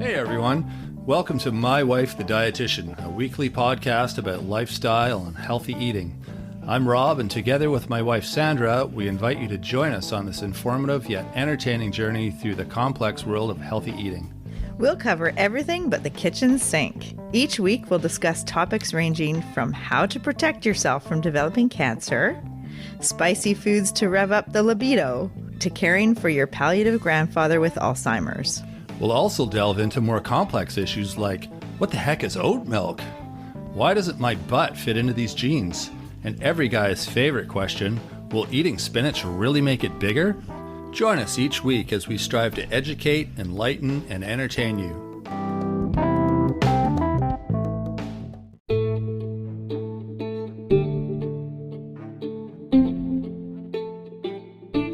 Hey everyone, welcome to My Wife the Dietitian, a weekly podcast about lifestyle and healthy eating. I'm Rob, and together with my wife Sandra, we invite you to join us on this informative yet entertaining journey through the complex world of healthy eating. We'll cover everything but the kitchen sink. Each week we'll discuss topics ranging from how to protect yourself from developing cancer, spicy foods to rev up the libido, to caring for your palliative grandfather with Alzheimer's. We'll also delve into more complex issues like, what the heck is oat milk? Why doesn't my butt fit into these jeans? And every guy's favorite question, will eating spinach really make it bigger? Join us each week as we strive to educate, enlighten, and entertain you.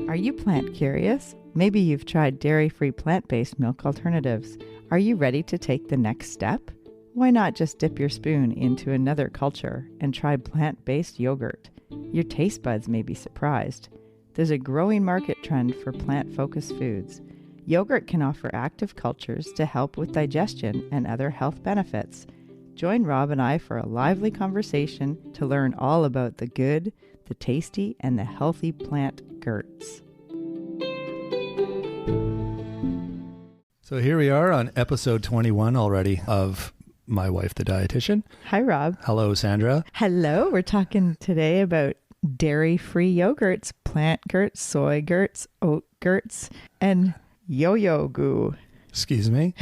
Are you plant curious? Maybe you've tried dairy-free plant-based milk alternatives. Are you ready to take the next step? Why not just dip your spoon into another culture and try plant-based yogurt? Your taste buds may be surprised. There's a growing market trend for plant-focused foods. Yogurt can offer active cultures to help with digestion and other health benefits. Join Rob and I for a lively conversation to learn all about the good, the tasty, and the healthy plant Gurts. So here we are on episode 21 already of My Wife the Dietitian. Hi, Rob. Hello, Sandra. Hello. We're talking today about dairy-free yogurts, plant Gurts, soy Gurts, oat Gurts, and yo-yo goo. Excuse me?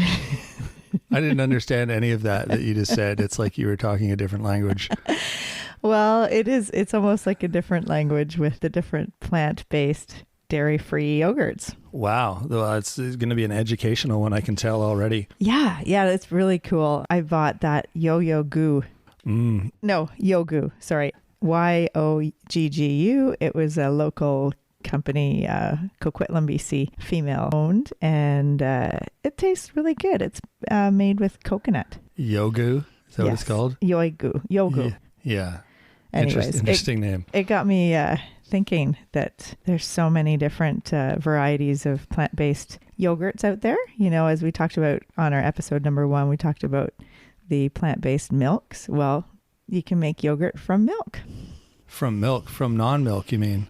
I didn't understand any of that you just said. It's like you were talking a different language. Well, it's almost like a different language with the different plant-based dairy-free yogurts. Wow. Well, it's going to be an educational one, I can tell already. Yeah, that's really cool. I bought that yo-yo goo. No, Yogu. Sorry. YOGGU. It was a local company, Coquitlam, BC, female owned, and it tastes really good. It's made with coconut. Yogu? Is that what it's called? Yogu. Yeah. Anyways, interesting name. It got me thinking that there's so many different varieties of plant-based yogurts out there. You know, as we talked about on our episode number 1, we talked about the plant-based milks. Well, you can make yogurt from milk. From milk? From non-milk, you mean?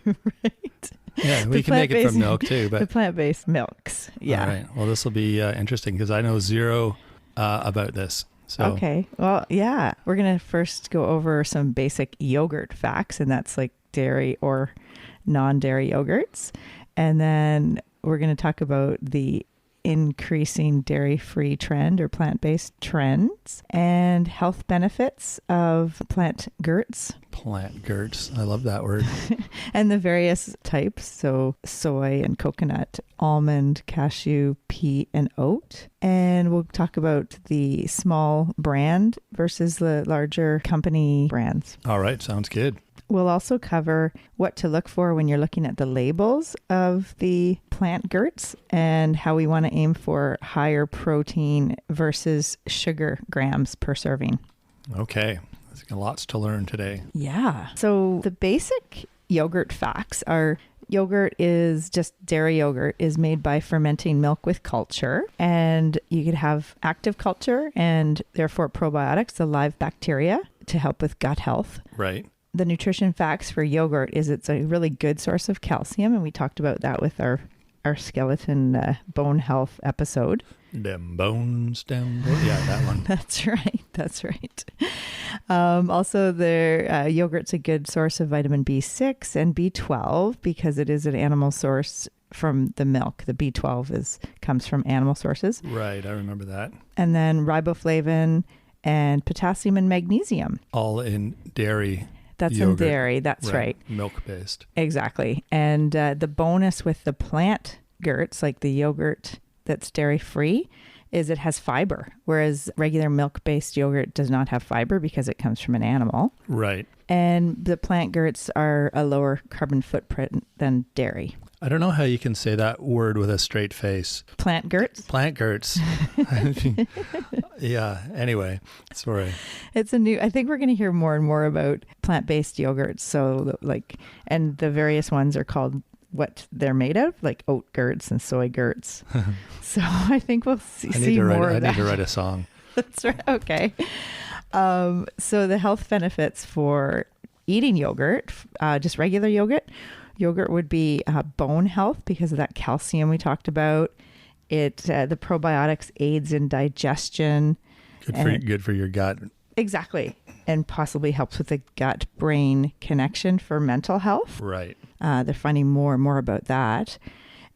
Right. Yeah, we can make it from milk too. But the plant-based milks. Yeah. All right. Well, this will be interesting because I know zero about this. So. Okay. Well, yeah. We're going to first go over some basic yogurt facts, and that's like dairy or non-dairy yogurts. And then we're going to talk about the increasing dairy-free trend or plant-based trends and health benefits of plant Gurts. Plant Gurts. I love that word. And the various types. So soy and coconut, almond, cashew, pea, and oat. And we'll talk about the small brand versus the larger company brands. All right. Sounds good. We'll also cover what to look for when you're looking at the labels of the plant Gurts and how we want to aim for higher protein versus sugar grams per serving. Okay. There's lots to learn today. Yeah. So the basic yogurt facts are yogurt is just dairy yogurt is made by fermenting milk with culture, and you could have active culture and therefore probiotics, the live bacteria, to help with gut health. Right. The nutrition facts for yogurt is it's a really good source of calcium, and we talked about that with our skeleton bone health episode. Them bones, yeah, that one. That's right. Also, yogurt's a good source of vitamin B6 and B12 because it is an animal source from the milk. The B12 comes from animal sources. Right, I remember that. And then riboflavin and potassium and magnesium. All in dairy. That's yogurt. In dairy. That's right. Milk-based. Exactly. And the bonus with the plant Gurts, like the yogurt that's dairy-free, is it has fiber, whereas regular milk-based yogurt does not have fiber because it comes from an animal. Right. And the plant Gurts are a lower carbon footprint than dairy. I don't know how you can say that word with a straight face. Plant Gurts? Plant Gurts. Yeah, anyway, sorry. I think we're going to hear more and more about plant-based yogurts. So and the various ones are called what they're made of, like oat Gurts and soy Gurts. So I think we'll see more of that. I need to write a song. That's right. Okay. So the health benefits for eating yogurt, just regular yogurt. Yogurt would be bone health because of that calcium we talked about. The probiotics aids in digestion. Good for your gut. Exactly. And possibly helps with the gut-brain connection for mental health. Right. They're finding more and more about that.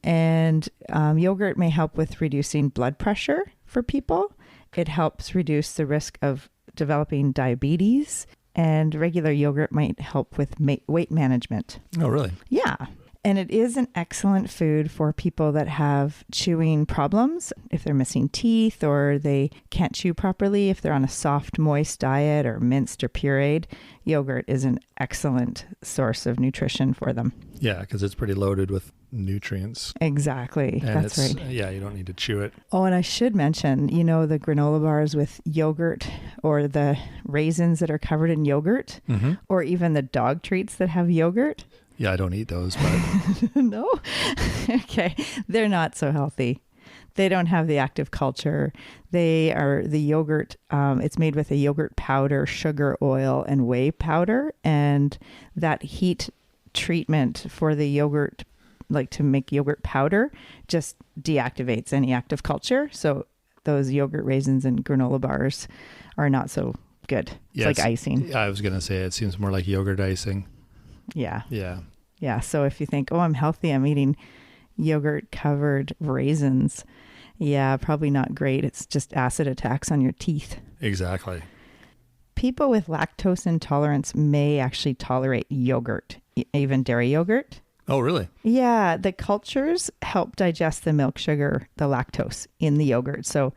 And yogurt may help with reducing blood pressure for people. It helps reduce the risk of developing diabetes. And regular yogurt might help with weight management. Oh, really? Yeah. And it is an excellent food for people that have chewing problems. If they're missing teeth or they can't chew properly, if they're on a soft, moist diet or minced or pureed, yogurt is an excellent source of nutrition for them. Yeah, because it's pretty loaded with nutrients. Exactly. And that's right. Yeah, you don't need to chew it. Oh, and I should mention, the granola bars with yogurt or the raisins that are covered in yogurt, or even the dog treats that have yogurt. Yeah, I don't eat those, but... No? Okay. They're not so healthy. They don't have the active culture. They are the yogurt. It's made with a yogurt powder, sugar, oil, and whey powder. And that heat treatment for the yogurt, like to make yogurt powder, just deactivates any active culture. So those yogurt raisins and granola bars are not so good. Yeah, it's like icing. I was going to say, it seems more like yogurt icing. Yeah. Yeah. Yeah. So if you think, oh, I'm healthy, I'm eating yogurt covered raisins. Yeah, probably not great. It's just acid attacks on your teeth. Exactly. People with lactose intolerance may actually tolerate yogurt, even dairy yogurt. Oh, really? Yeah. The cultures help digest the milk sugar, the lactose in the yogurt. So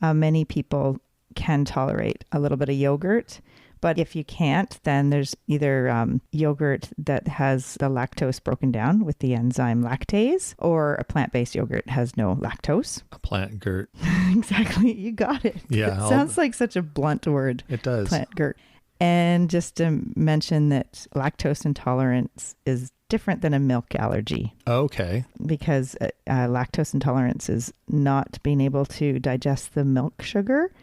many people can tolerate a little bit of yogurt. But if you can't, then there's either yogurt that has the lactose broken down with the enzyme lactase, or a plant-based yogurt has no lactose. A plant gurt. Exactly. You got it. Yeah. It sounds like such a blunt word. It does. Plant gurt. And just to mention that lactose intolerance is different than a milk allergy. Okay. Because lactose intolerance is not being able to digest the milk sugar,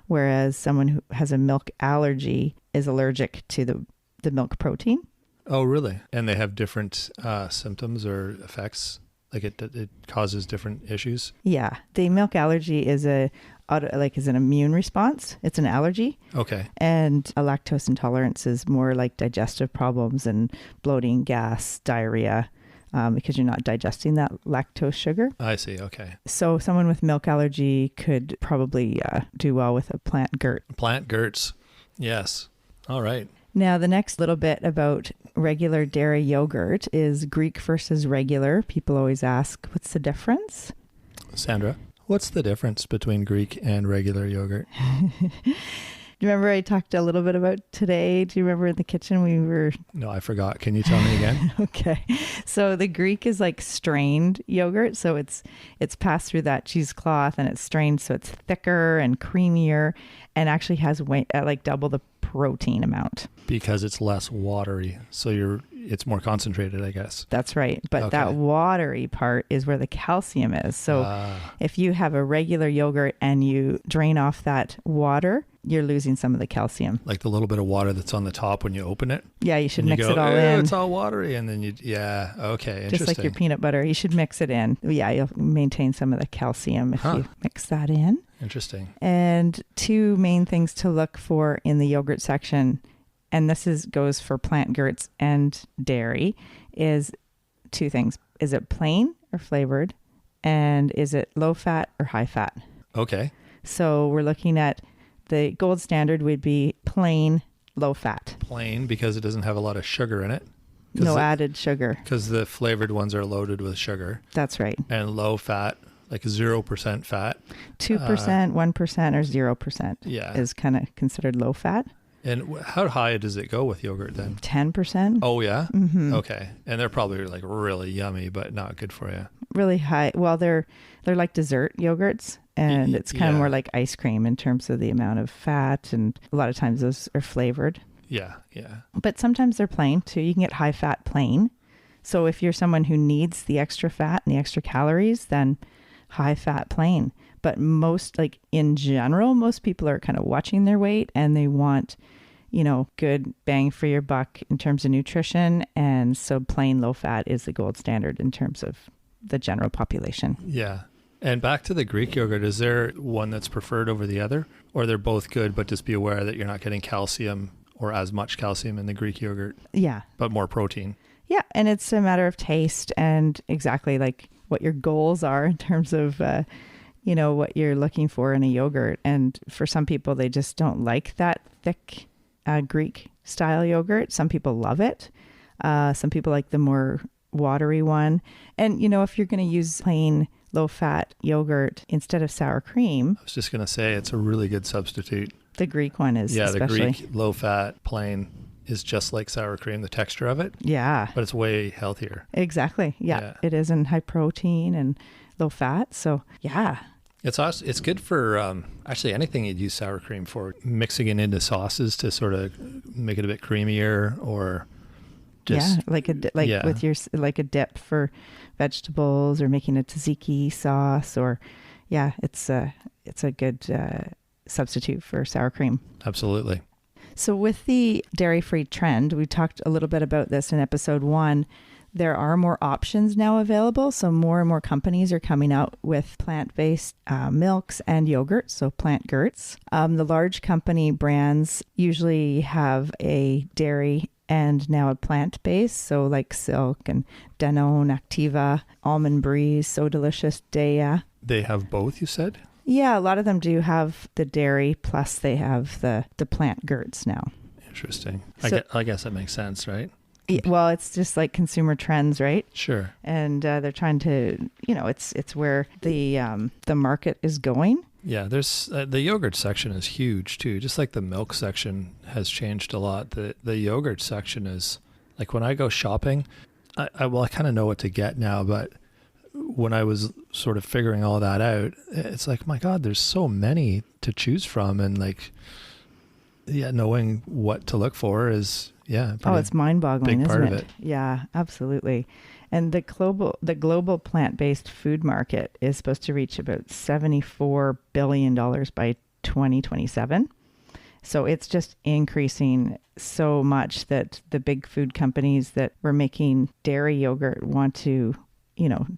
whereas someone who has a milk allergy is allergic to the milk protein. Oh, really? And they have different symptoms or effects? Like it causes different issues? Yeah. The milk allergy is an immune response. It's an allergy. Okay. And a lactose intolerance is more like digestive problems and bloating, gas, diarrhea, because you're not digesting that lactose sugar. I see. Okay. So someone with milk allergy could probably do well with a plant gurt. Plant gurts. Yes. All right. Now, the next little bit about regular dairy yogurt is Greek versus regular. People always ask, what's the difference? Sandra, what's the difference between Greek and regular yogurt? Do you remember I talked a little bit about today? Do you remember in the kitchen we were... No, I forgot. Can you tell me again? Okay. So the Greek is like strained yogurt. So it's passed through that cheesecloth and it's strained. So it's thicker and creamier and actually has like double the protein amount. Because it's less watery. So it's more concentrated, I guess. That's right. But Okay. that watery part is where the calcium is. So if you have a regular yogurt and you drain off that water, you're losing some of the calcium. Like the little bit of water that's on the top when you open it. Yeah, you should and mix you go, it all in. It's all watery. And then okay. Interesting. Just like your peanut butter. You should mix it in. Yeah, you'll maintain some of the calcium if you mix that in. Interesting. And two main things to look for in the yogurt section, and this goes for plant gurts and dairy, is two things. Is it plain or flavored? And is it low fat or high fat? Okay. So we're looking at the gold standard would be plain, low fat. Plain because it doesn't have a lot of sugar in it. No added sugar. Because the flavored ones are loaded with sugar. That's right. And low fat, like 0% fat. 2%, 1%, or 0% is kind of considered low fat. And how high does it go with yogurt then? 10%. Oh, yeah? Mm-hmm. Okay. And they're probably like really yummy, but not good for you. Really high. Well, they're like dessert yogurts, and it's kind of more like ice cream in terms of the amount of fat, and a lot of times those are flavored. Yeah, yeah. But sometimes they're plain too. You can get high fat plain. So if you're someone who needs the extra fat and the extra calories, then high fat plain. But most, like in general, most people are kind of watching their weight and they want, good bang for your buck in terms of nutrition. And so plain low fat is the gold standard in terms of the general population. Yeah. And back to the Greek yogurt, is there one that's preferred over the other? Or they're both good, but just be aware that you're not getting calcium or as much calcium in the Greek yogurt? Yeah. But more protein. Yeah. And it's a matter of taste and exactly like what your goals are in terms of, what you're looking for in a yogurt. And for some people, they just don't like that thick Greek style yogurt. Some people love it. Some people like the more watery one. And, if you're going to use plain low fat yogurt instead of sour cream. I was just going to say, it's a really good substitute. The Greek one is especially. The Greek low fat plain is just like sour cream, the texture of it. Yeah. But it's way healthier. Exactly. Yeah. It is in high protein and low fat. So yeah. It's awesome. It's good for actually anything you'd use sour cream for, mixing it into sauces to sort of make it a bit creamier, or just with your like a dip for vegetables, or making a tzatziki sauce, or it's a good substitute for sour cream. Absolutely. So with the dairy-free trend, we talked a little bit about this in episode 1. There are more options now available. So more and more companies are coming out with plant-based milks and yogurt, so plant Gurts. The large company brands usually have a dairy and now a plant-based, so like Silk and Danone, Activa, Almond Breeze, So Delicious, Daya. They have both, you said? Yeah, a lot of them do have the dairy, plus they have the plant Gurts now. Interesting. So, I guess that makes sense, right? Well, it's just like consumer trends, right? Sure. And they're trying to, it's where the market is going. Yeah, there's the yogurt section is huge too. Just like the milk section has changed a lot. The yogurt section is like, when I go shopping, I kind of know what to get now, but when I was sort of figuring all that out, it's like, my God, there's so many to choose from, and knowing what to look for is it's mind-boggling, big part isn't of it? it. Yeah, absolutely. And the global plant-based food market is supposed to reach about $74 billion by 2027. So it's just increasing so much that the big food companies that were making dairy yogurt want to,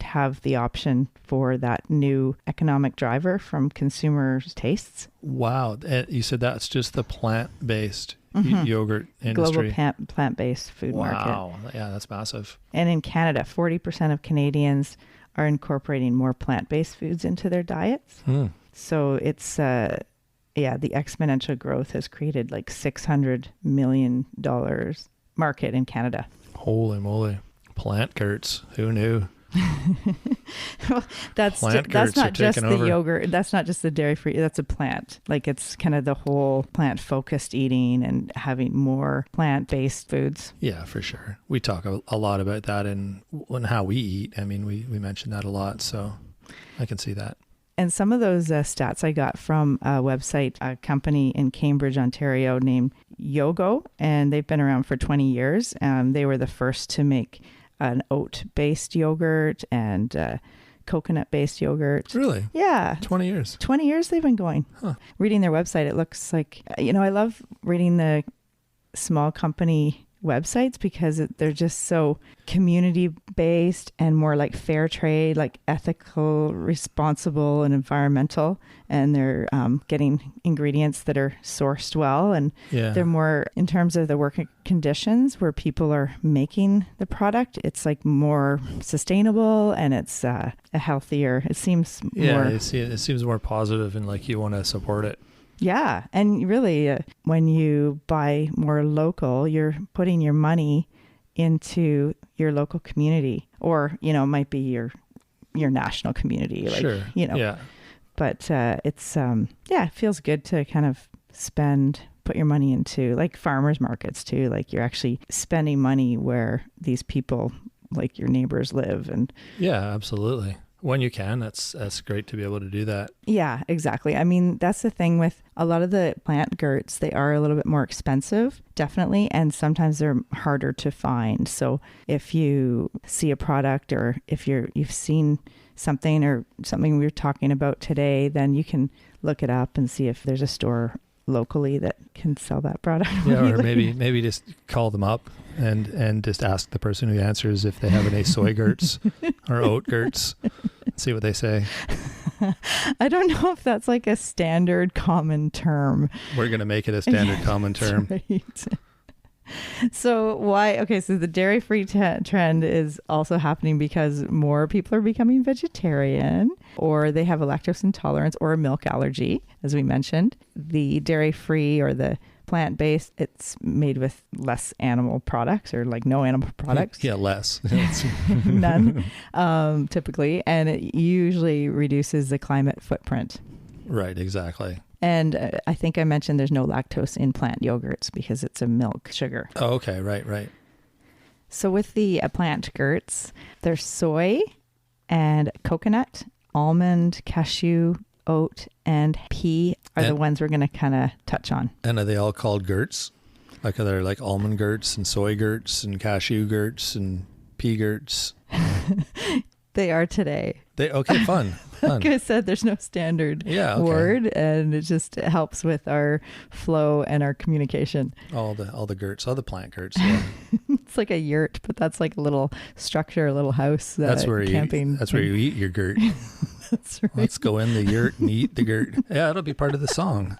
have the option for that new economic driver from consumers' tastes. Wow. You said that's just the plant-based yogurt industry. Global plant-based food market. Wow. Yeah, that's massive. And in Canada, 40% of Canadians are incorporating more plant-based foods into their diets. So it's, the exponential growth has created like $600 million market in Canada. Holy moly. Plant Gurts. Who knew? Well, that's not just the yogurt. That's not just the dairy-free. That's a plant. Like, it's kind of the whole plant-focused eating and having more plant-based foods. Yeah, for sure. We talk a lot about that and how we eat. I mean, we mention that a lot, so I can see that. And some of those stats I got from a website, a company in Cambridge, Ontario named Yogo, and they've been around for 20 years. They were the first to make an oat-based yogurt and coconut-based yogurt. Really? Yeah. 20 years. 20 years they've been going. Huh. Reading their website, it looks like, I love reading the small company websites because they're just so community-based and more like fair trade, like ethical, responsible, and environmental. And they're getting ingredients that are sourced well. And they're more, in terms of the working conditions where people are making the product, it's like more sustainable and it's a healthier, it seems more... it seems more positive and like you want to support it. Yeah. And really, when you buy more local, you're putting your money into your local community, or, it might be your national community. Like, sure. Yeah. But it's, it feels good to kind of put your money into like farmers markets too. Like, you're actually spending money where these people, like your neighbors, live. And yeah, absolutely. when you can, that's great to be able to do that. Yeah, exactly. I mean, that's the thing with a lot of the plant Gurts. They are a little bit more expensive, definitely, and sometimes they're harder to find. So if you see a product, or if you've seen something we were talking about today, then you can look it up and see if there's a store locally that can sell that product. Yeah, or maybe just call them up and just ask the person who answers if they have any soy Gurts or oat Gurts. See what they say. I don't know if that's like a standard common term. We're going to make it a standard common term. Right. So so the dairy-free trend is also happening because more people are becoming vegetarian, or they have a lactose intolerance or a milk allergy, as we mentioned. The dairy-free or the plant-based, it's made with less animal products, or like no animal products. Yeah, less. None, typically. And it usually reduces the climate footprint. Right, exactly. And I think I mentioned there's no lactose in plant yogurts because it's a milk sugar. Oh, okay. Right. So with the plant Gurts, there's soy and coconut, almond, cashew, oat, and pea are the ones we're going to kind of touch on. And are they all called Gurts? Like, are there like almond Gurts and soy Gurts and cashew Gurts and pea Gurts? They are today. Fun. Like I said, there's no standard word, and it just helps with our flow and our communication. All the Gurts, all the plant Gurts. Yeah. It's like a yurt, but that's like a little structure, a little house. That's where camping. That's where you eat your Gurt. That's right. Let's go in the yurt and eat the Gurt. Yeah, it'll be part of the song.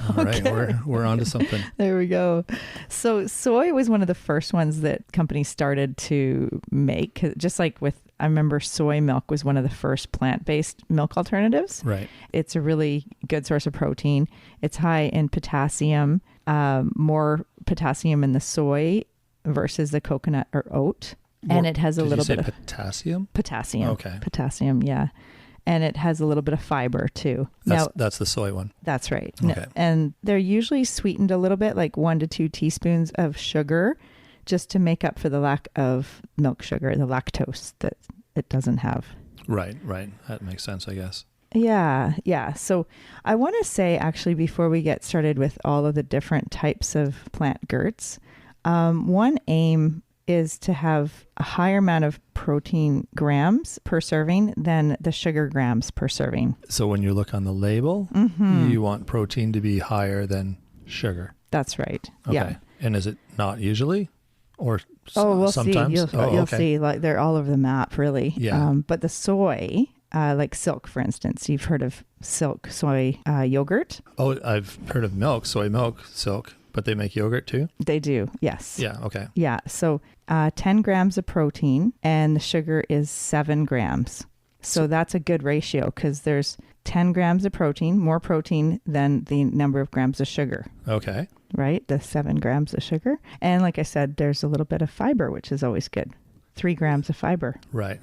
All right, we're on to something. There we go. So soy was one of the first ones that companies started to make, just like with, I remember soy milk was one of the first plant-based milk alternatives. Right. It's a really good source of protein. It's high in potassium, more potassium in the soy versus the coconut or oat. And it has a little bit of potassium? Potassium. Okay. Potassium, yeah. And it has a little bit of fiber too. That's the soy one. That's right. Okay. And they're usually sweetened a little bit, like 1 to 2 teaspoons of sugar, just to make up for the lack of milk sugar, the lactose that it doesn't have. Right. That makes sense, I guess. Yeah. So I want to say, actually, before we get started with all of the different types of plant Gurts, one aim is to have a higher amount of protein grams per serving than the sugar grams per serving. So when you look on the label, you want protein to be higher than sugar. That's right. Okay. Yeah. And is it not usually? Or we'll sometimes? See. You'll see. Like, they're all over the map, really. Yeah. But the soy, like Silk, for instance, you've heard of Silk soy yogurt? Oh, I've heard of soy milk, Silk. But they make yogurt too? They do, yes. Yeah, okay. Yeah, so 10 grams of protein, and the sugar is 7 grams. So that's a good ratio, because there's 10 grams of protein, more protein than the number of grams of sugar. Okay. Right? The 7 grams of sugar. And like I said, there's a little bit of fiber, which is always good. 3 grams of fiber. Right.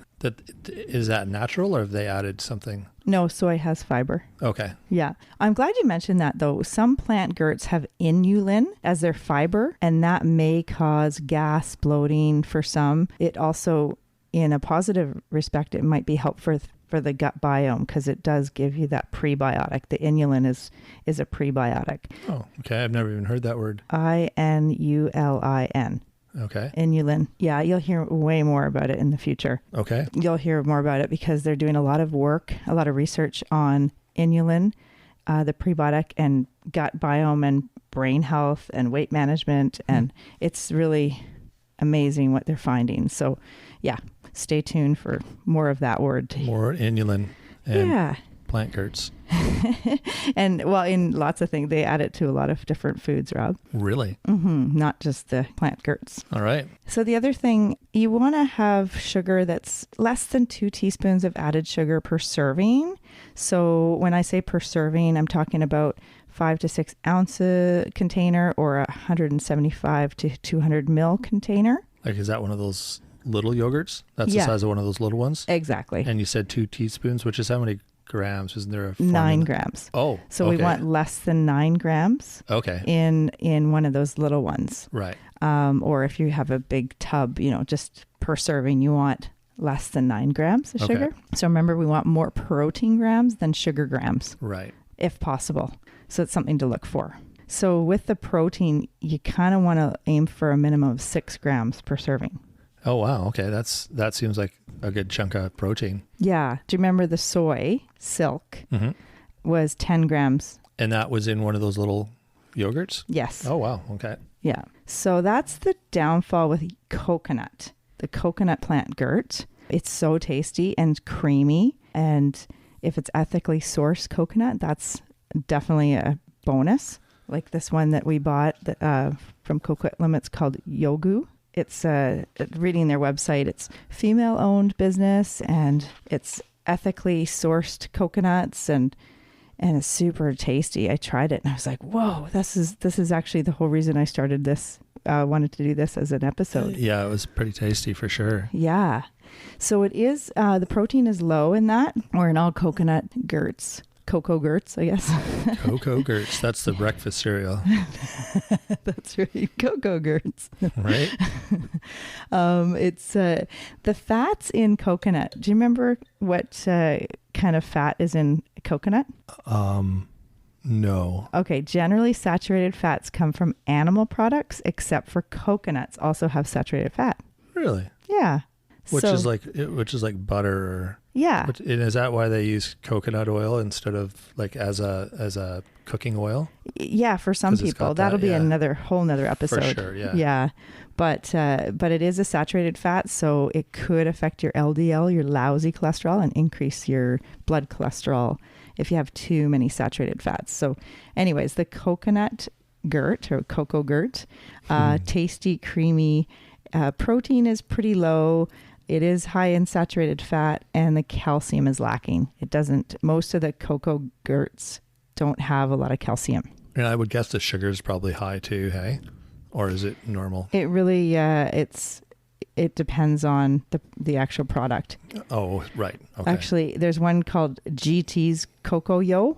Is that natural, or have they added something? No, soy has fiber. Okay. Yeah. I'm glad you mentioned that, though. Some plant Gurts have inulin as their fiber, and that may cause gas, bloating for some. It also, in a positive respect, it might be helpful for the gut biome, because it does give you that prebiotic. The inulin is a prebiotic. Oh, okay. I've never even heard that word. Inulin. Okay. Inulin. Yeah, you'll hear way more about it in the future. Okay. You'll hear more about it because they're doing a lot of work, a lot of research on inulin, the prebiotic, and gut biome and brain health and weight management. And it's really amazing what they're finding. So yeah, stay tuned for more of that word. More inulin and plant Gurts. And well, in lots of things, they add it to a lot of different foods, Rob. Really? Not just the plant Gurts. All right. So the other thing, you want to have sugar that's less than 2 teaspoons of added sugar per serving. So when I say per serving, I'm talking about 5 to 6 ounce container, or 175 to 200 ml container. Like, is that one of those little yogurts? That's the size of one of those little ones? Exactly. And you said 2 teaspoons, which is how many grams? Isn't there a formula? 9 grams. Oh, so we want less than 9 grams. Okay. In one of those little ones. Right. Or if you have a big tub, just per serving, you want less than 9 grams of Okay. sugar. So remember, we want more protein grams than sugar grams, Right. if possible. So it's something to look for. So with the protein, you kind of want to aim for a minimum of 6 grams per serving. Oh, wow. Okay. That seems like a good chunk of protein. Yeah. Do you remember the soy silk Mm-hmm. was 10 grams? And that was in one of those little yogurts? Yes. Oh, wow. Okay. Yeah. So that's the downfall with coconut, the coconut plant Gurt. It's so tasty and creamy. And if it's ethically sourced coconut, that's definitely a bonus. Like this one that we bought from Coquette Limits called Yogu. It's reading their website. It's female-owned business, and it's ethically sourced coconuts, and it's super tasty. I tried it, and I was like, "Whoa, this is actually the whole reason I started this. Wanted to do this as an episode." Yeah, it was pretty tasty for sure. Yeah. So it is. The protein is low in that, or in all coconut Gurts. Cocoa Gurts, I guess. Cocoa Gurts. That's the breakfast cereal, That's right. Cocoa Gurts. right? It's the fats in coconut. Do you remember what kind of fat is in coconut? No. Okay. Generally, saturated fats come from animal products, except for coconuts also have saturated fat. Really? Yeah. Which So- is like butter or... Yeah. And is that why they use coconut oil instead of like as a cooking oil? Yeah, for some 'Cause it's people. got that, That'll be yeah. whole nother episode. For sure, yeah. Yeah. But it is a saturated fat, so it could affect your LDL, your lousy cholesterol, and increase your blood cholesterol if you have too many saturated fats. So anyways, the coconut Gurt or cocoa Gurt, tasty, creamy, protein is pretty low. It is high in saturated fat, and the calcium is lacking. Most of the cocoa Gurts don't have a lot of calcium. And I would guess the sugar is probably high too, hey? Or is it normal? It really, it depends on the actual product. Oh, right. Okay. Actually, there's one called GT's Cocoyo.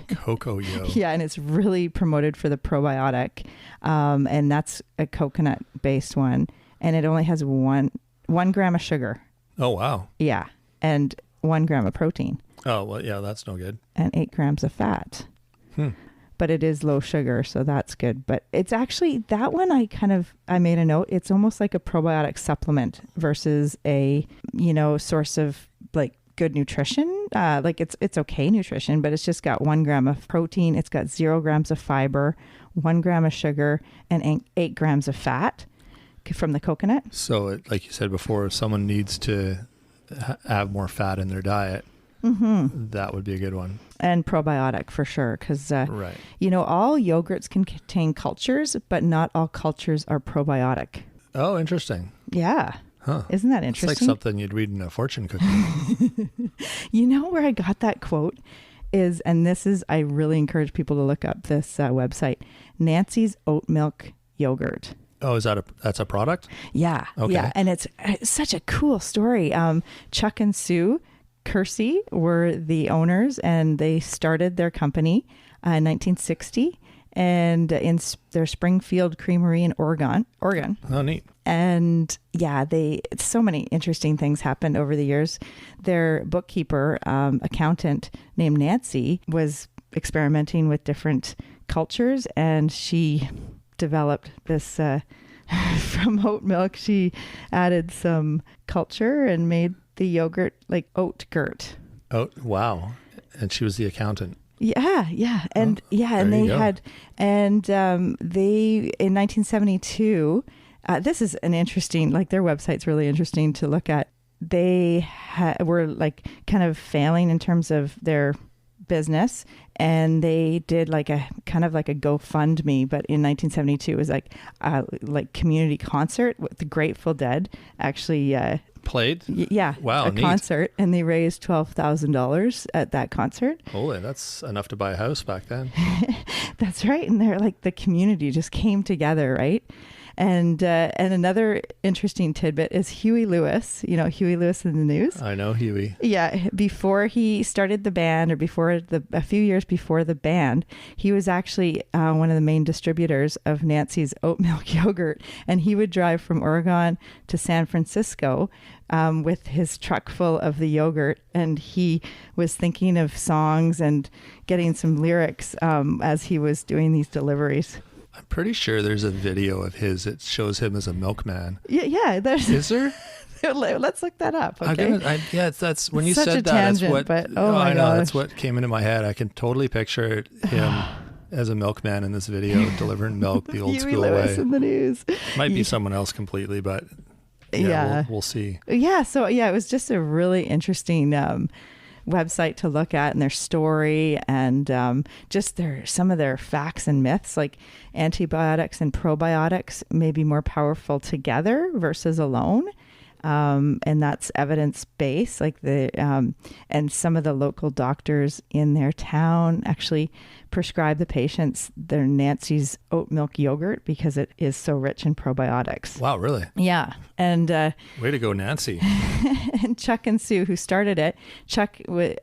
Cocoyo. Yeah, and it's really promoted for the probiotic. And that's a coconut-based one. And it only has one gram of sugar. Oh, wow. Yeah. And 1 gram of protein. Oh, well, yeah, that's no good. And 8 grams of fat. Hmm. But it is low sugar, so that's good. But it's actually, that one I made a note. It's almost like a probiotic supplement versus a, source of like good nutrition. Like it's okay nutrition, but it's just got 1 gram of protein. It's got 0 grams of fiber, 1 gram of sugar, and 8 grams of fat from the coconut. So, like you said before, if someone needs to have more fat in their diet, that would be a good one. And probiotic for sure, because Right. all yogurts can contain cultures, but not all cultures are probiotic. Oh, interesting. Yeah. Huh. Isn't that It's interesting? like something you'd read in a fortune cookie. You know where I got that quote is, and this is, I really encourage people to look up this website, Nancy's Oat Milk Yogurt. Oh, that's a product? Yeah. Okay. Yeah. And it's such a cool story. Chuck and Sue Kersey were the owners, and they started their company in 1960 and in their Springfield Creamery in Oregon. Oh, neat. And yeah, so many interesting things happened over the years. Their bookkeeper, accountant named Nancy, was experimenting with different cultures, and she developed this from oat milk. She added some culture and made the yogurt like oat Gurt. Oh, wow. And she was the accountant. Yeah, yeah. And and there they you go. had, and they, in 1972, this is an interesting, like their website's really interesting to look at. They were like kind of failing in terms of their business, and they did like a kind of like a GoFundMe, but in 1972 it was like community concert with the Grateful Dead actually Played? Wow, a neat. concert, and they raised $12,000 at that concert. Holy, that's enough to buy a house back then. That's right. And they're like, the community just came together, right? And another interesting tidbit is Huey Lewis. You know Huey Lewis in the News? I know Huey. Yeah, before he started the band, or a few years before the band, he was actually one of the main distributors of Nancy's oat milk yogurt, and he would drive from Oregon to San Francisco with his truck full of the yogurt, and he was thinking of songs and getting some lyrics as he was doing these deliveries. I'm pretty sure there's a video of his. It shows him as a milkman. Yeah. Is there? Let's look that up. Okay. That's when you Such said a that. Tangent, That's what. but, I know. Gosh. That's what came into my head. I can totally picture him as a milkman in this video, delivering milk the old Huey school Lewis way. in the News. Might be someone else completely, but we'll see. Yeah. So it was just a really interesting website to look at, and their story, and just some of their facts and myths, like antibiotics and probiotics may be more powerful together versus alone. And that's evidence-based, like and some of the local doctors in their town actually prescribe the patients their Nancy's oat milk yogurt because it is so rich in probiotics. Wow, really? Yeah. And way to go, Nancy. And Chuck and Sue, who started it, Chuck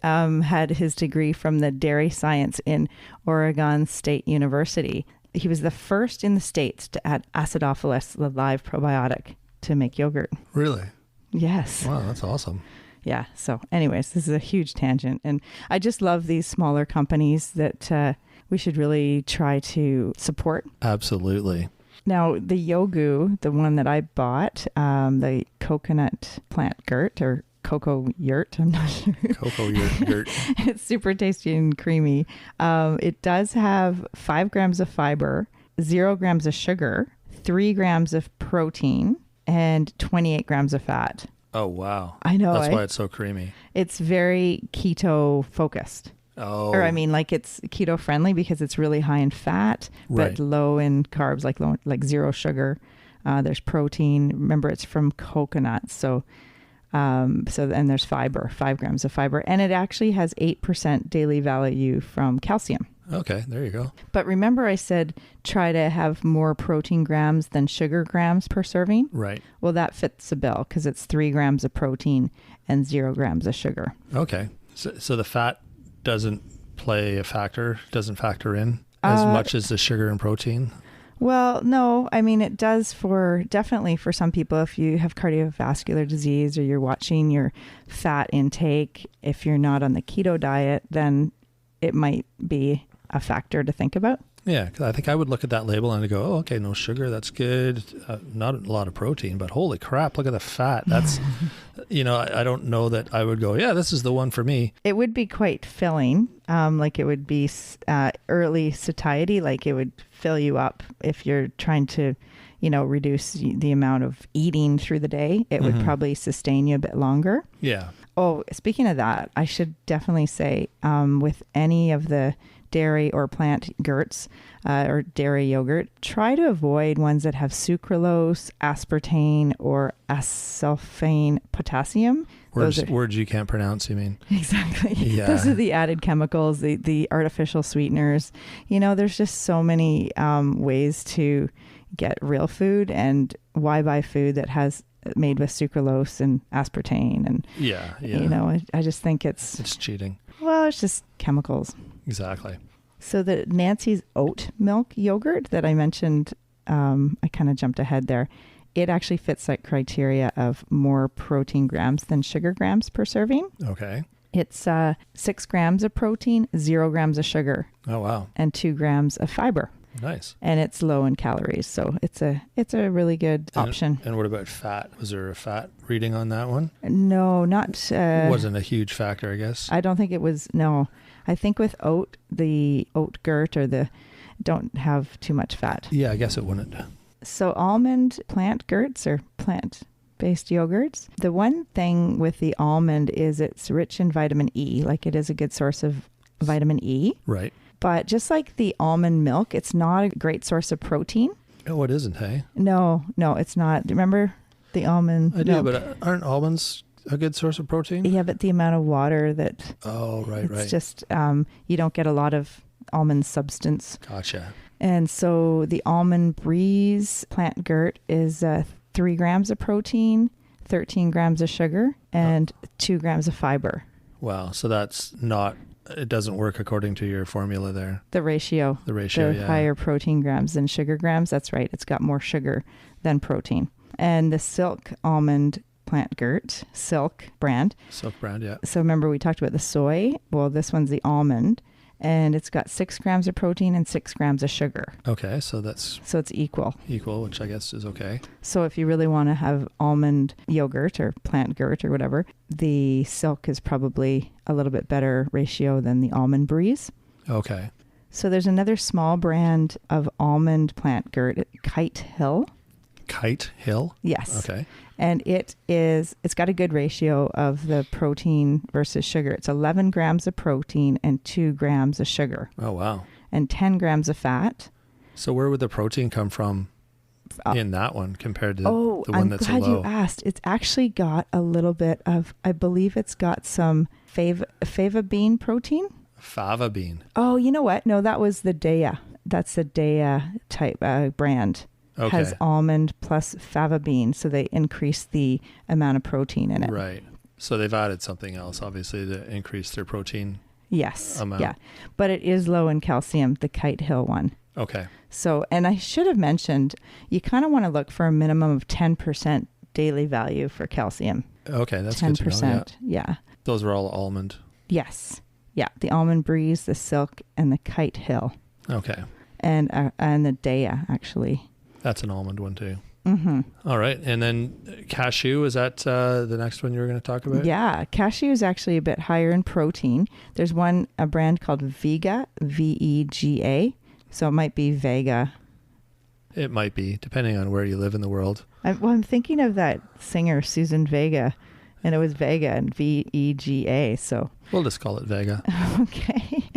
had his degree from the dairy science in Oregon State University. He was the first in the States to add acidophilus, the live probiotic, to make yogurt. Really? Yes. Wow, that's awesome. Yeah. So anyways, this is a huge tangent. And I just love these smaller companies that we should really try to support. Absolutely. Now, the Yogu, the one that I bought, the coconut plant Gurt, or cocoa yurt, I'm not sure. Cocoa yurt. It's super tasty and creamy. It does have 5 grams of fiber, 0 grams of sugar, 3 grams of protein, and 28 grams of fat. Oh, wow. I know. That's why it's so creamy. It's very keto focused. Oh. Or it's keto friendly because it's really high in fat, but low in carbs, like 0 sugar. There's protein. Remember, it's from coconut. So and there's fiber, 5 grams of fiber, and it actually has 8% daily value from calcium. Okay, there you go. But remember I said try to have more protein grams than sugar grams per serving? Right. Well, that fits the bill because it's 3 grams of protein and 0 grams of sugar. Okay. So the fat doesn't factor in as much as the sugar and protein? Well, no. I mean, it does definitely for some people. If you have cardiovascular disease or you're watching your fat intake, if you're not on the keto diet, then it might be a factor to think about. Yeah, because I think I would look at that label and I'd go, oh, okay, no sugar, that's good. Not a lot of protein, but holy crap, look at the fat. That's, I don't know that I would go, yeah, this is the one for me. It would be quite filling. Like it would be early satiety, like it would fill you up if you're trying to, reduce the amount of eating through the day. It would probably sustain you a bit longer. Yeah. Oh, speaking of that, I should definitely say with any of the dairy or plant Gurts or dairy yogurt, try to avoid ones that have sucralose, aspartame, or acesulfame potassium. Words you can't pronounce, you mean? Exactly. Yeah. Those are the added chemicals, the artificial sweeteners. There's just so many ways to get real food, and why buy food that has made with sucralose and aspartame, and I just think it's cheating. Well, it's just chemicals. Exactly. So the Nancy's oat milk yogurt that I mentioned, I kind of jumped ahead there. It actually fits that criteria of more protein grams than sugar grams per serving. Okay. It's 6 grams of protein, 0 grams of sugar. Oh, wow. And 2 grams of fiber. Nice. And it's low in calories, so it's a really good option. And what about fat? Was there a fat reading on that one? No, not... wasn't a huge factor, I guess. I don't think it was, no. I think with the oat Gurt don't have too much fat. Yeah, I guess it wouldn't. So almond plant Gurts or plant-based yogurts. The one thing with the almond is it's rich in vitamin E, like it is a good source of vitamin E. Right. But just like the almond milk, it's not a great source of protein. Oh, it isn't, hey? No, it's not. Remember the almond milk? I do, but aren't almonds a good source of protein? Yeah, but the amount of water that... Oh, right. It's just, you don't get a lot of almond substance. Gotcha. And so the almond breeze plant gurt is 3 grams of protein, 13 grams of sugar, and 2 grams of fiber. Wow. So that's not, it doesn't work according to your formula there. The ratio. Yeah. Higher protein grams than sugar grams. That's right. It's got more sugar than protein. And the silk almond plant gurt, Silk brand. Silk brand, yeah. So remember we talked about the soy. Well, this one's the almond. And it's got 6 grams of protein and 6 grams of sugar. Okay, so it's equal. Equal, which I guess is okay. So if you really want to have almond yogurt or plant gurt or whatever, the Silk is probably a little bit better ratio than the almond breeze. Okay. So there's another small brand of almond plant gurt, Kite Hill. Kite Hill? Yes. Okay. And it's got a good ratio of the protein versus sugar. It's 11 grams of protein and 2 grams of sugar. Oh, wow. And 10 grams of fat. So where would the protein come from in that one compared to the one I'm that's glad low? you asked. It's actually got a little bit of, I believe it's got some fava bean protein. Fava bean. Oh, you know what? No, that was the Dea. That's the Dea type brand. Okay. Has almond plus fava bean, so they increase the amount of protein in it. Right. So they've added something else, obviously, to increase their protein amount. Yeah. But it is low in calcium, the Kite Hill one. Okay. So, and I should have mentioned, you kind of want to look for a minimum of 10% daily value for calcium. Okay, that's 10%, good to know. Yeah. Those are all almond. Yes. Yeah. The almond breeze, the Silk, and the Kite Hill. Okay. And the Dea, actually. That's an almond one too. Mm-hmm. All right. And then cashew, is that the next one you were going to talk about? Yeah. Cashew is actually a bit higher in protein. There's a brand called Vega, Vega. So it might be Vega. It might be, depending on where you live in the world. I'm thinking of that singer, Susan Vega, and it was Vega and Vega. So We'll just call it Vega. Okay.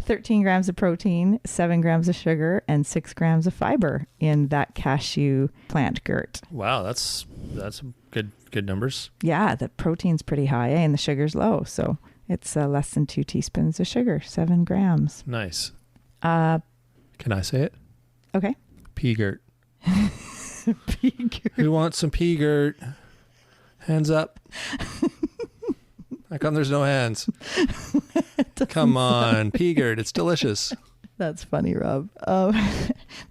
13 grams of protein, 7 grams of sugar, and 6 grams of fiber in that cashew plant gurt. Wow, that's good numbers. Yeah, the protein's pretty high and the sugar's low. So it's less than 2 teaspoons of sugar, 7 grams. Nice. Can I say it? Okay. Pea gurt. Pea gurt. Who wants some pea gurt? Hands up. How come there's no hands? Come on, pea gurt. It's delicious. That's funny, Rob.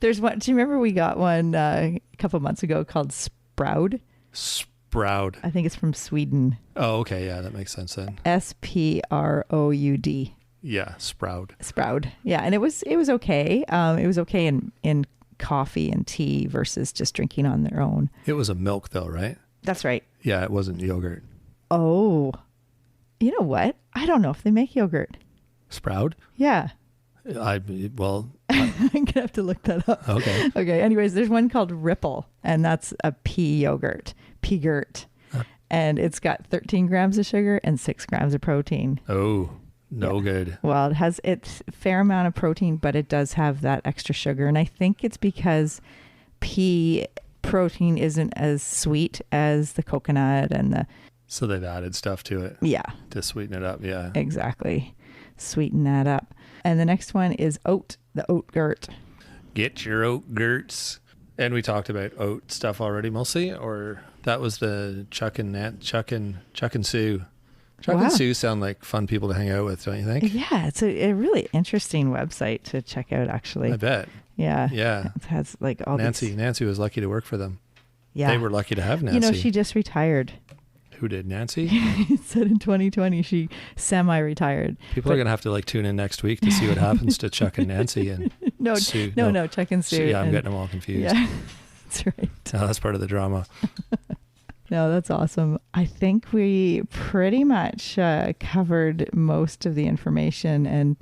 There's one. Do you remember we got one a couple months ago called Sprout? Sprout. I think it's from Sweden. Oh, okay. Yeah, that makes sense then. Sproud. Yeah, Sprout. Sprout. Yeah, and it was okay. It was okay in coffee and tea versus just drinking on their own. It was a milk though, right? That's right. Yeah, it wasn't yogurt. Oh, you know what? I don't know if they make yogurt. Sprout? Yeah. I'm gonna have to look that up. Okay. Okay. Anyways, there's one called Ripple, and that's a pea yogurt, pea gurt, and it's got 13 grams of sugar and 6 grams of protein. Oh, no good. Well, it's a fair amount of protein, but it does have that extra sugar, and I think it's because pea protein isn't as sweet as the coconut and the. So they've added stuff to it. Yeah. To sweeten it up. Yeah. Exactly. Sweeten that up. And the next one is the oat gurt. Get your oat gurts. And we talked about oat stuff already mostly, or that was the Chuck and Sue. Chuck and Sue sound like fun people to hang out with, don't you think? Yeah, it's a really interesting website to check out, actually. I bet. Yeah. Yeah. It has like all Nancy was lucky to work for them. Yeah. They were lucky to have Nancy. You know, she just retired. Who did, Nancy? It said in 2020 she semi-retired. People are going to have to tune in next week to see what happens to Chuck and Nancy and Sue. No, Chuck and Sue. Yeah, I'm getting them all confused. Yeah, that's right. No, that's part of the drama. No, that's awesome. I think we pretty much covered most of the information, and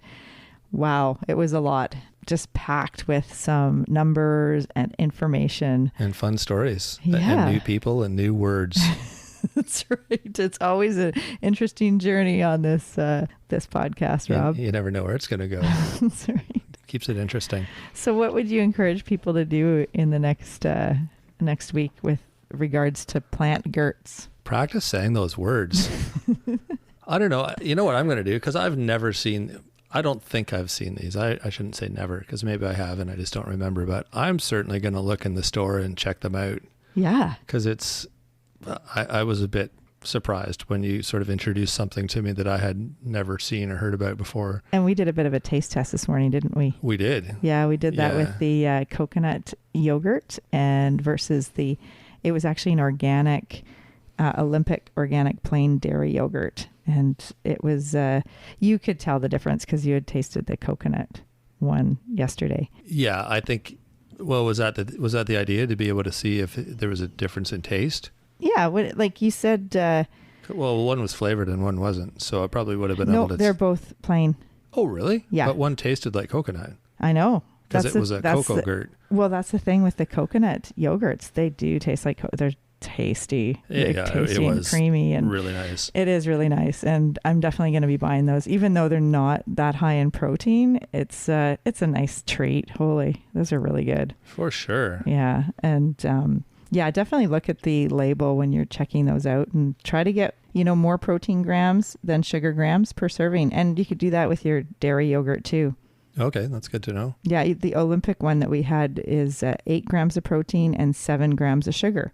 wow, it was a lot. Just packed with some numbers and information. And fun stories. Yeah. And new people and new words. That's right. It's always an interesting journey on this podcast, Rob. You never know where it's going to go. That's right. Keeps it interesting. So what would you encourage people to do in the next week with regards to plant gurts? Practice saying those words. I don't know. You know what I'm going to do? Because I've never seen I don't think I've seen these. I shouldn't say never, because maybe I have and I just don't remember, but I'm certainly going to look in the store and check them out. Yeah. Because I was a bit surprised when you sort of introduced something to me that I had never seen or heard about before. And we did a bit of a taste test this morning, didn't we? We did. Yeah, we did that with the coconut yogurt and versus it was actually an organic, Olympic organic plain dairy yogurt. And it was, you could tell the difference because you had tasted the coconut one yesterday. Yeah, I think, well, was that the idea, to be able to see if there was a difference in taste? Yeah, like you said. Well, one was flavored and one wasn't, so I probably would have been able to. No, they're both plain. Oh, really? Yeah. But one tasted like coconut. I know. Because it was a cocoa gurt. Well, that's the thing with the coconut yogurts. They do taste like, they're tasty. Yeah, tasty it and was creamy. And really nice. It is really nice. And I'm definitely going to be buying those. Even though they're not that high in protein, it's a nice treat. Holy, those are really good. For sure. Yeah. And yeah, definitely look at the label when you're checking those out and try to get, more protein grams than sugar grams per serving. And you could do that with your dairy yogurt too. Okay, that's good to know. Yeah, the Olympic one that we had is 8 grams of protein and 7 grams of sugar.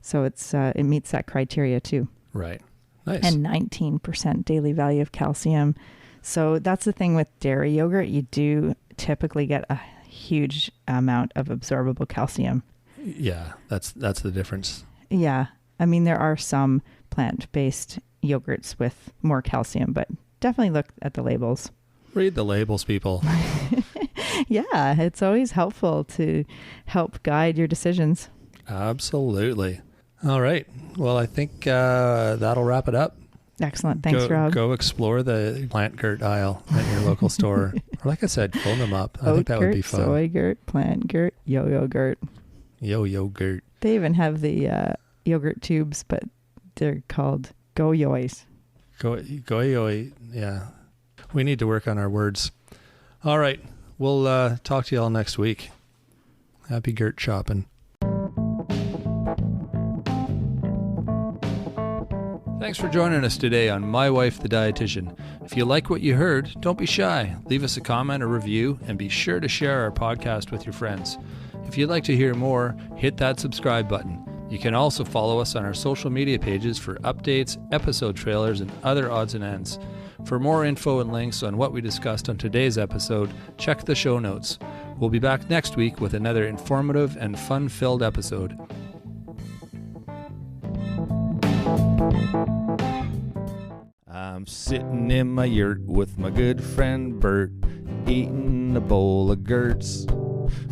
So it meets that criteria too. Right. Nice. And 19% daily value of calcium. So that's the thing with dairy yogurt. You do typically get a huge amount of absorbable calcium. Yeah, that's the difference. Yeah. I mean, there are some plant-based yogurts with more calcium, but definitely look at the labels. Read the labels, people. Yeah, it's always helpful to help guide your decisions. Absolutely. All right. Well, I think that'll wrap it up. Excellent. Thanks, Rob. Go explore the plant gurt aisle at your local store. Or like I said, phone them up. I think that would be fun. Soy gurt, plant gurt, yo-yo gurt. Yo-yo gurt. They even have the yogurt tubes, but they're called go-yoys. Go-yoy. Yeah. We need to work on our words. All right. We'll talk to you all next week. Happy gurt shopping. Thanks for joining us today on My Wife the Dietitian. If you like what you heard, don't be shy. Leave us a comment or review, and be sure to share our podcast with your friends. If you'd like to hear more, hit that subscribe button. You can also follow us on our social media pages for updates, episode trailers, and other odds and ends. For more info and links on what we discussed on today's episode, check the show notes. We'll be back next week with another informative and fun-filled episode. I'm sitting in my yurt with my good friend Bert, eating a bowl of Gurts.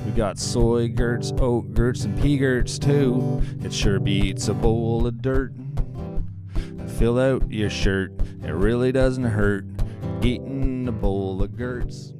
We got soy Gurts, oat Gurts, and pea Gurts too. It sure beats a bowl of dirt. Fill out your shirt, it really doesn't hurt, eating a bowl of Gurts.